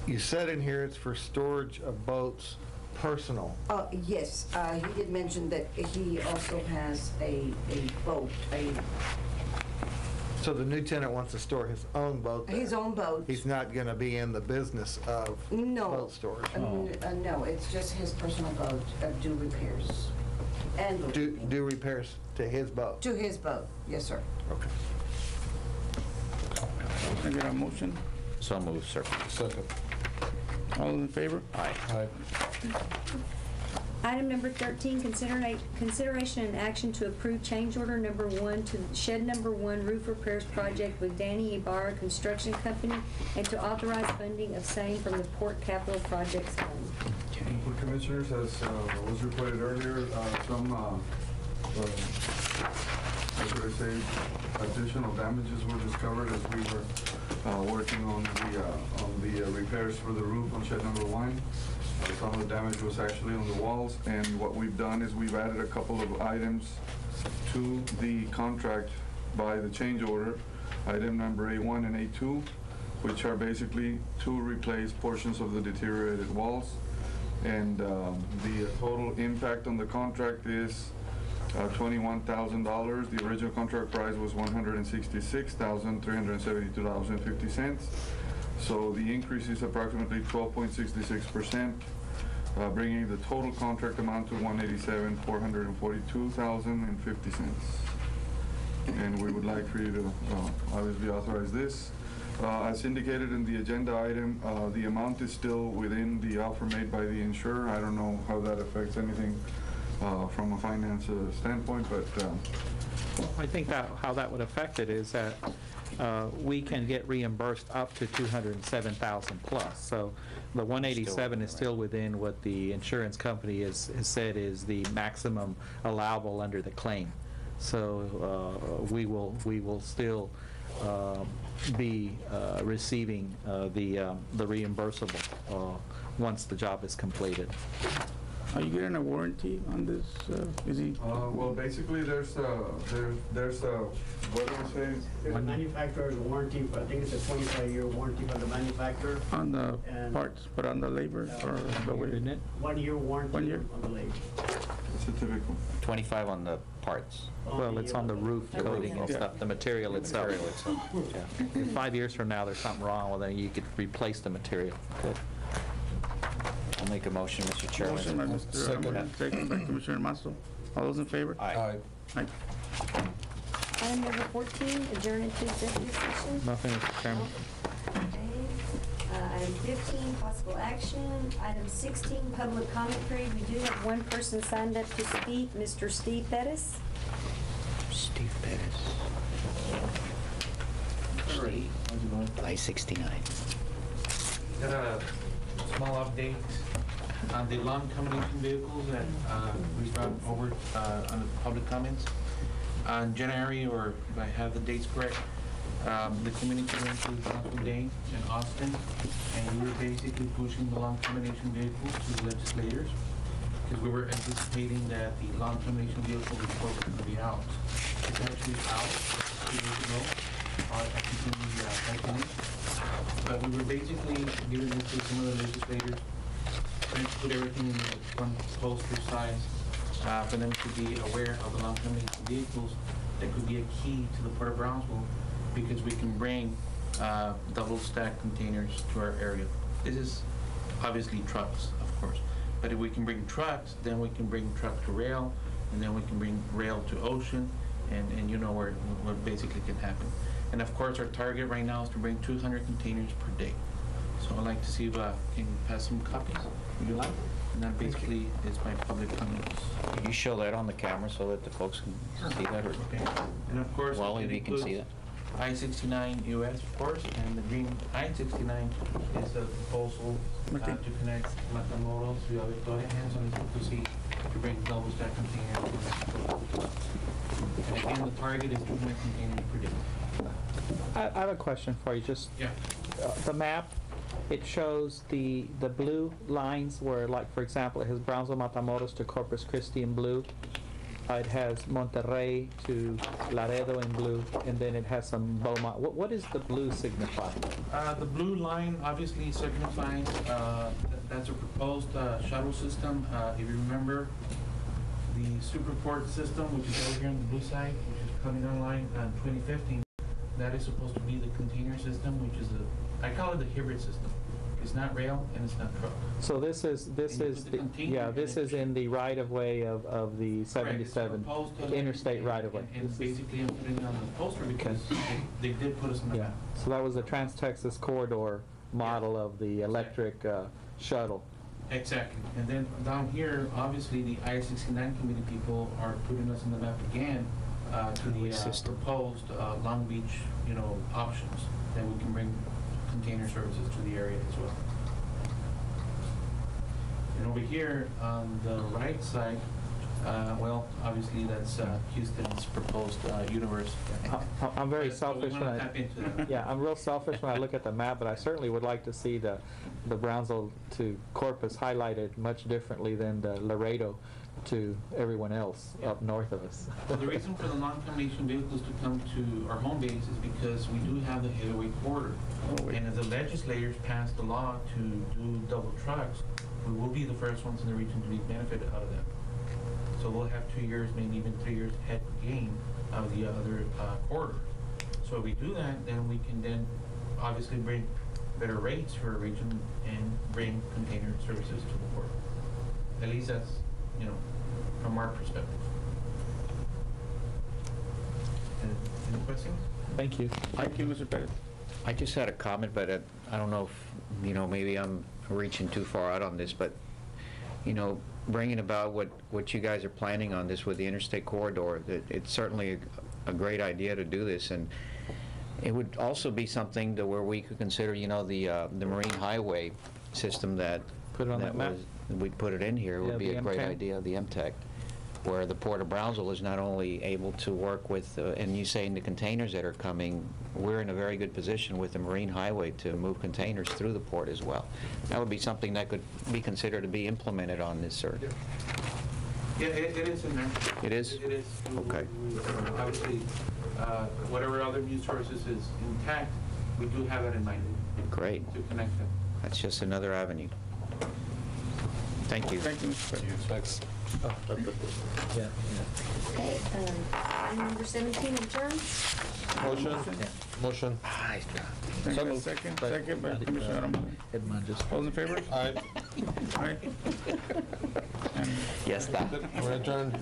You said in here it's for storage of boats, personal. Yes, he did mention that he also has a boat, So the new tenant wants to store his own boat there? His own boat. He's not going to be in the business of boat storage? No, it's just his personal boat, do repairs. And Do repairs to his boat? to his boat, yes, sir. Okay. Can I get a motion? So moved, sir. Second. All in favor? Aye. Item number 13, consideration and action to approve change order number 1 to shed number 1 roof repairs project with Danny Ibarra Construction Company and to authorize funding of same from the Port Capital Projects Fund. Well, Commissioners, as was reported earlier, some, how should I say, additional damages were discovered as we were working on the repairs for the roof on shed number 1. Some of the damage was actually on the walls, and what we've done is we've added a couple of items to the contract by the change order, item number A1 and A2, which are basically to replace portions of the deteriorated walls. And the total impact on the contract is $21,000. The original contract price was $166,372.50. So the increase is approximately 12.66%, bringing the total contract amount to $187,442.50. And we would like for you to obviously authorize this. As indicated in the agenda item, the amount is still within the offer made by the insurer. I don't know how that affects anything from a finance standpoint, but Well, I think that how that would affect it is that we can get reimbursed up to $207,000 plus. So the 187 is still within what the insurance company has said is the maximum allowable under the claim. So we will still be receiving the reimbursable once the job is completed. Are you getting a warranty on this? Is he? well, basically, there's what do we say? There's a manufacturer's warranty, but I think it's a 25-year warranty by the manufacturer. On the parts, but on the labor or the way? Isn't it? 1 year warranty 1 year? on the labor. It's a typical. 25 on the parts. Well, it's on the roof coating and stuff, the material itself. Yeah. If 5 years from now there's something wrong, well, then you could replace the material. Good. I'll make a motion, Mr. Chairman. Motion by Mr. Alvarez, second by Commissioner Masso. All those in favor? Aye. Aye. Item number 14, adjourn into executive session. Nothing, Mr. Chairman. Okay. Item 15, possible action. Item 16, public comment period. We do have one person signed up to speak, Mr. Steve Pettis. Steve Pettis. I-69. Got a small update on the lawn combination vehicles that we brought over on the public comments. On January, or if I have the dates correct, the community went to Brownsville Day in Austin, and we were basically pushing the lawn combination vehicles to the legislators because we were anticipating that the lawn combination vehicle report was going to be out. It's actually out 2 days ago. I think in the pipeline. But we were basically giving this to some of the legislators, trying to put everything in one poster size for them to be aware of the lawn combination vehicles that could be a key to the Port of Brownsville, because we can bring double stack containers to our area. This is obviously trucks, of course, but if we can bring trucks, then we can bring truck to rail, and then we can bring rail to ocean, and you know where basically can happen. And of course, our target right now is to bring 200 containers per day. So I'd like to see if I can pass some copies, would you like? And that basically is my public comments. Can you show that on the camera so that the folks can see that? Or Okay. And of course, Wally, if you can see that. I-69 US, of course, and the green I-69 is a proposal to connect Matamoros to Victoria, hands-on to see to bring double stack containers. And again, the target is 200 containers per day. I have a question for you. Just Yeah. The map, it shows the blue lines where, like, for example, it has Brownsville, Matamoros to Corpus Christi in blue. It has Monterrey to Laredo in blue, and then it has some Beaumont. What does the blue signify? The blue line obviously signifies that's a proposed shuttle system. If you remember, the Superport system, which is over here on the blue side, which is coming online in 2015, that is supposed to be the container system, which is I call it the hybrid system. It's not rail and it's not truck. So this is in the right-of-way of the 77 interstate right-of-way. And basically I'm putting it on the poster because they did put us on the map. So that was the Trans-Texas Corridor model of the electric shuttle. Exactly. And then down here, obviously, the I-69 committee people are putting us on the map again to the proposed Long Beach, options that we can bring container services to the area as well. And over here on the right side, well, obviously that's Houston's proposed universe. I'm very selfish when I'm real selfish when I look at the map, but I certainly would like to see the Brownsville to Corpus highlighted much differently than the Laredo to everyone else up north of us. Well, the reason for the non-combination vehicles to come to our home base is because we do have the heavyweight corridor. And if the legislators passed the law to do double trucks, we will be the first ones in the region to be benefited out of that. So we'll have 2 years, maybe even 3 years head gain out of the other corridors. So if we do that, then we can then obviously bring better rates for a region and bring container services to the port. At least that's, from our perspective. Any questions? Thank you. Thank you, Mr. Perez. I just had a comment, but I don't know if, maybe I'm reaching too far out on this, but, bringing about what you guys are planning on this with the interstate corridor, it's certainly a great idea to do this, and it would also be something to where we could consider, the marine highway system that put it on that map. We'd put it in here. It would be a great idea, the MTEC, where the Port of Brownsville is not only able to work with, and you saying the containers that are coming, we're in a very good position with the marine highway to move containers through the port as well. That would be something that could be considered to be implemented on this, sir. Yeah, it is in there. It is? It is. Okay. Obviously, whatever other news sources is intact, we do have it in mind. Great. To connect them. That's just another avenue. Thank you. Thank you, Mr. Perez. Thanks. Yeah. Okay, item number 17, adjourned. Motion. Second by Commissioner Romano. All in favor? Aye. Aye. Yes, that. We're adjourned.